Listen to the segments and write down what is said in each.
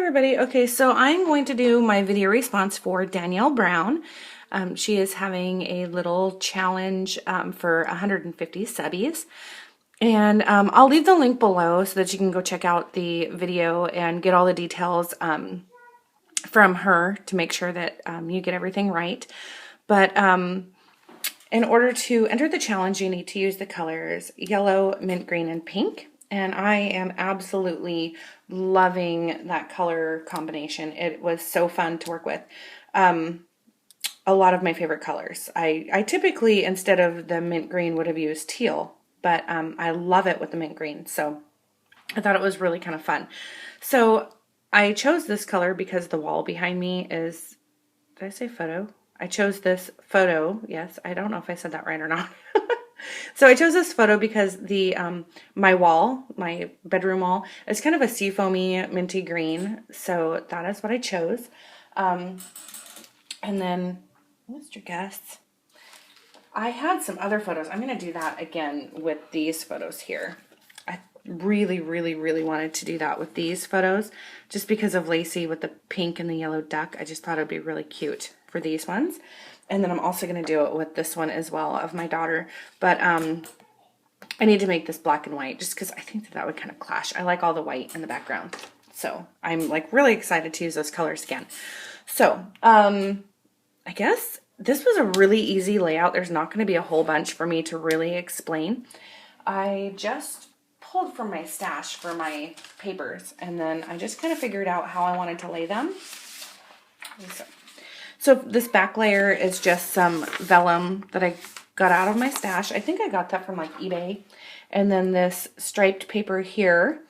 everybody. Okay, so I'm going to do my video response for Dannielle Brown. She is having a little challenge for 150 subbies. And I'll leave the link below so that you can go check out the video and get all the details from her to make sure that you get everything right. But in order to enter the challenge, you need to use the colors yellow, mint green, and pink. And I am absolutely loving that color combination. It was so fun to work with. A lot of my favorite colors. I typically, instead of the mint green, would have used teal, but I love it with the mint green. So I thought it was really kind of fun. So I chose this color because the wall behind me is, did I say photo? I chose this photo. Yes, I don't know if I said that right or not. So I chose this photo because the my wall, my bedroom wall, is kind of a seafoamy minty green. So that is what I chose. And then, Mr. Guest, I had some other photos. I'm going to do that again with these photos here. I really, really, really wanted to do that with these photos just because of Lacey with the pink and the yellow duck. I just thought it would be really cute for these ones. And then I'm also going to do it with this one as well of my daughter. But I need to make this black and white just because I think that would kind of clash. I like all the white in the background. So I'm like really excited to use those colors again. So I guess this was a really easy layout. There's not going to be a whole bunch for me to really explain. I just pulled from my stash for my papers, and then I just kind of figured out how I wanted to lay them. So this back layer is just some vellum that I got out of my stash. I think I got that from like eBay. And then this striped paper here,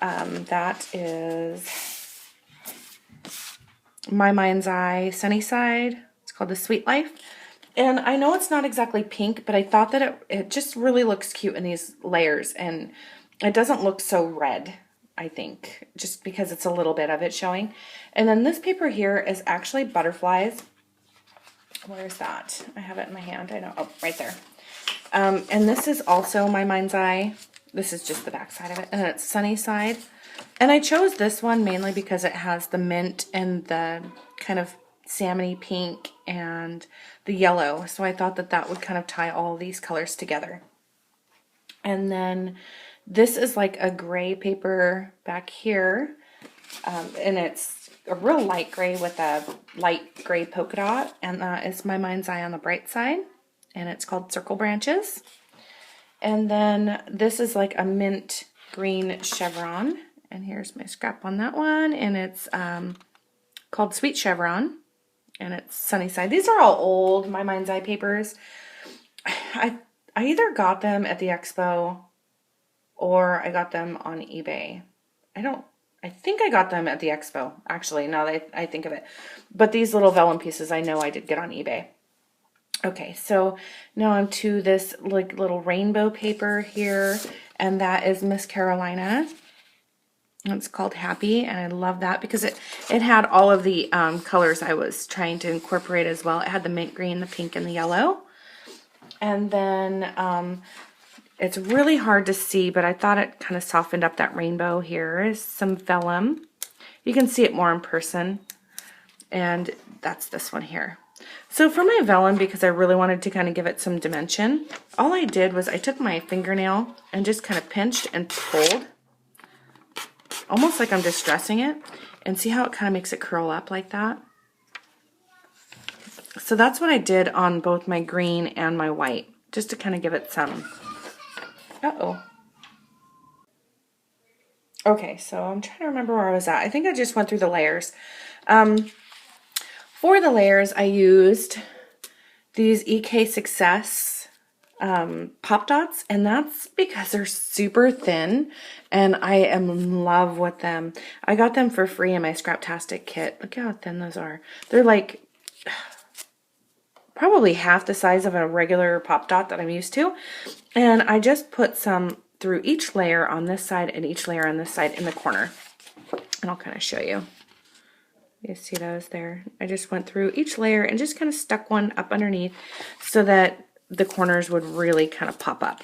that is My Mind's Eye Sunnyside. It's called the Sweet Life. And I know it's not exactly pink, but I thought that it just really looks cute in these layers. And it doesn't look so red, I think, just because it's a little bit of it showing. And then this paper here is actually butterflies. Where's that? I have it in my hand. I know. Oh, right there. And this is also My Mind's Eye. This is just the back side of it. And it's Sunnyside. And I chose this one mainly because it has the mint and the kind of salmony pink and the yellow. So I thought that that would kind of tie all these colors together. And then this is like a gray paper back here. And it's a real light gray with a light gray polka dot. And that is My Mind's Eye on the Bright Side. And it's called Circle Branches. And then this is like a mint green chevron. And here's my scrap on that one. And it's called Sweet Chevron. And it's Sunnyside. These are all old My Mind's Eye papers. I either got them at the expo or I got them on eBay. I think I got them at the expo, actually, now that I think of it. But these little vellum pieces I know I did get on eBay. Okay, so now I'm to this like little rainbow paper here, and that is Miss Carolina. It's called Happy, and I love that because it had all of the colors I was trying to incorporate as well. It had the mint green, the pink, and the yellow. And then it's really hard to see, but I thought it kind of softened up that rainbow. Here is some vellum. You can see it more in person. And that's this one here. So for my vellum, because I really wanted to kind of give it some dimension, all I did was I took my fingernail and just kind of pinched and pulled. Almost like I'm distressing it. And see how it kind of makes it curl up like that? So that's what I did on both my green and my white. Just to kind of give it some... Uh-oh. Okay, so I'm trying to remember where I was at. I think I just went through the layers. For the layers, I used these EK Success pop dots, and that's because they're super thin, and I am in love with them. I got them for free in my Scraptastic kit. Look how thin those are. They're like probably half the size of a regular pop dot that I'm used to. And I just put some through each layer on this side and each layer on this side in the corner. And I'll kind of show you. You see those there? I just went through each layer and just kind of stuck one up underneath so that the corners would really kind of pop up.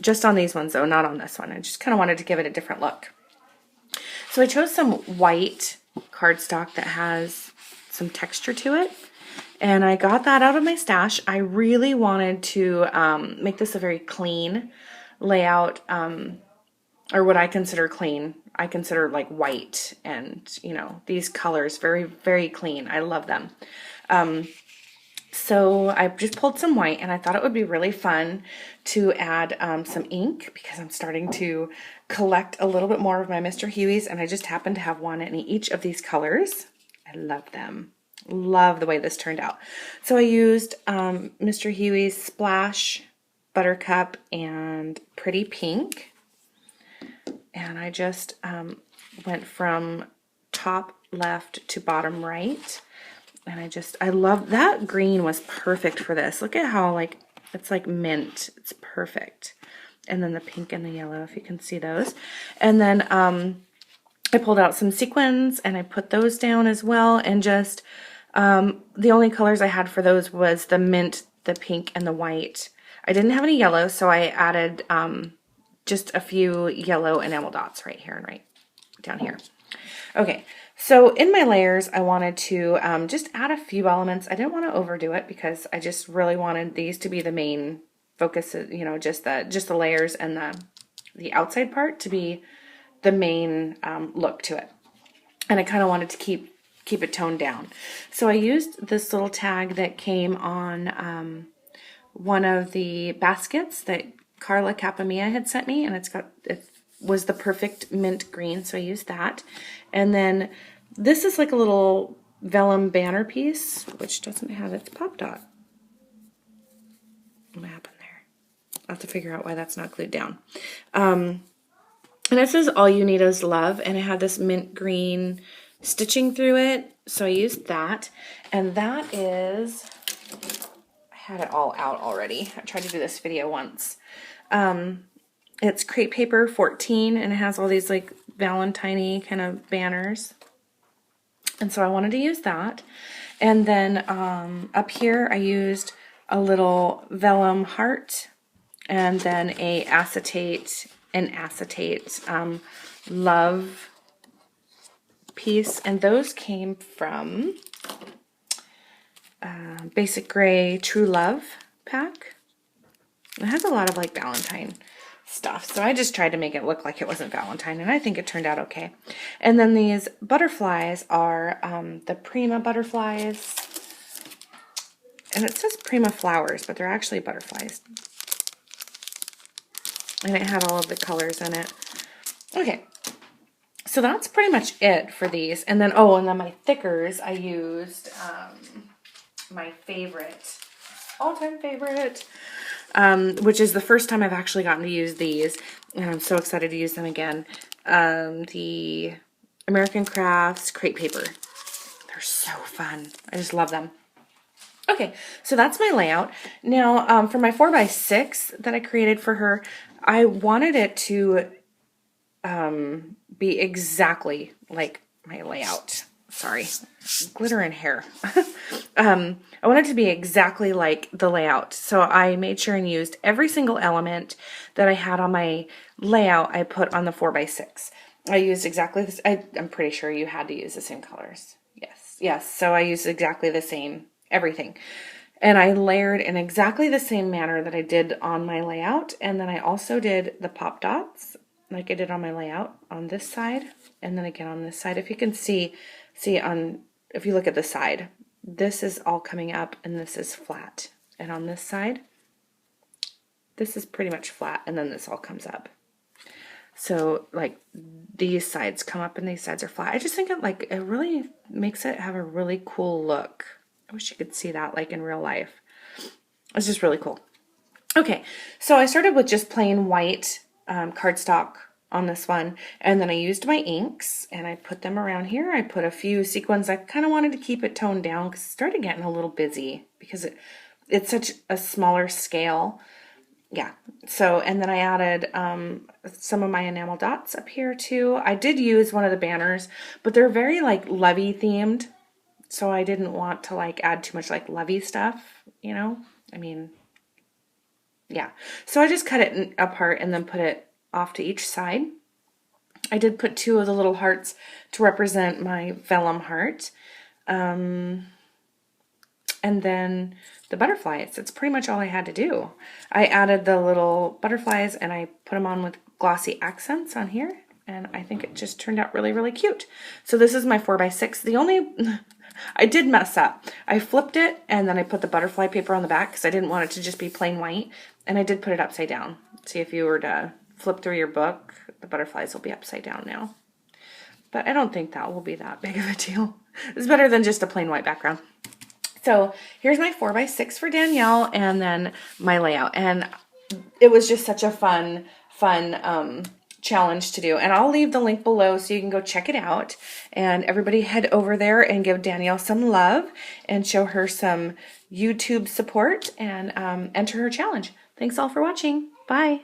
Just on these ones though, not on this one. I just kind of wanted to give it a different look. So I chose some white cardstock that has some texture to it. And I got that out of my stash. I really wanted to make this a very clean layout, or what I consider clean. I consider like white and, you know, these colors very, very clean. I love them. So I just pulled some white, and I thought it would be really fun to add some ink, because I'm starting to collect a little bit more of my Mr. Huey's, and I just happen to have one in each of these colors. I love them. Love the way this turned out. So I used Mr. Huey's Splash, Buttercup, and Pretty Pink. And I just went from top left to bottom right. And I love that green was perfect for this. Look at how like, it's like mint. It's perfect. And then the pink and the yellow, if you can see those. And then I pulled out some sequins and I put those down as well. And just, the only colors I had for those was the mint, the pink, and the white. I didn't have any yellow, so I added just a few yellow enamel dots right here and right down here. Okay, so in my layers, I wanted to just add a few elements. I didn't want to overdo it because I just really wanted these to be the main focus, you know, just the layers and the outside part to be the main look to it. And I kind of wanted to keep it toned down. So I used this little tag that came on one of the baskets that Carla Capamia had sent me, and it was the perfect mint green, so I used that. And then this is like a little vellum banner piece, which doesn't have its pop dot. What happened there? I'll have to figure out why that's not glued down. And it says all you need is love, and it had this mint green stitching through it, so I used that. And that is, I had it all out already. I tried to do this video once. It's crepe paper 14, and it has all these like Valentine-y kind of banners. And so I wanted to use that. And then up here I used a little vellum heart, and then an acetate love piece. And those came from Basic Gray True Love pack. It has a lot of like Valentine stuff, so I just tried to make it look like it wasn't Valentine, and I think it turned out okay. And then these butterflies are the Prima butterflies, and it says Prima flowers, but they're actually butterflies. And it had all of the colors in it. Okay, so that's pretty much it for these. And then, oh, and then my thickers, I used my favorite, all-time favorite, which is the first time I've actually gotten to use these, and I'm so excited to use them again. The American Crafts crepe paper. They're so fun. I just love them. Okay, so that's my layout. Now, for my 4x6 that I created for her, I wanted it to be exactly like my layout. Sorry, glitter and hair. I wanted it to be exactly like the layout. So I made sure and used every single element that I had on my layout I put on the 4x6. I used exactly this. I'm pretty sure you had to use the same colors. Yes. So I used exactly the same everything. And I layered in exactly the same manner that I did on my layout. And then I also did the pop dots like I did on my layout on this side. And then again on this side. If you can see if you look at the side, this is all coming up and this is flat. And on this side, this is pretty much flat, and then this all comes up. So like these sides come up and these sides are flat. I just think it really makes it have a really cool look. I wish you could see that like in real life. It's just really cool. Okay, so I started with just plain white cardstock on this one, and then I used my inks and I put them around here. I put a few sequins. I kind of wanted to keep it toned down because it started getting a little busy because it's such a smaller scale. Yeah, so, and then I added some of my enamel dots up here too. I did use one of the banners, but they're very like lovey themed, so I didn't want to like add too much like lovey stuff, you know? I mean, yeah. So I just cut it apart and then put it off to each side. I did put 2 of the little hearts to represent my vellum heart. And then the butterflies. That's pretty much all I had to do. I added the little butterflies and I put them on with glossy accents on here. And I think it just turned out really, really cute. So this is my 4x6. The only, I did mess up. I flipped it and then I put the butterfly paper on the back because I didn't want it to just be plain white. And I did put it upside down. See, if you were to flip through your book, the butterflies will be upside down now. But I don't think that will be that big of a deal. It's better than just a plain white background. So here's my 4x6 for Dannielle and then my layout. And it was just such a fun challenge to do. And I'll leave the link below so you can go check it out. And everybody head over there and give Dannielle some love and show her some YouTube support and enter her challenge. Thanks all for watching. Bye.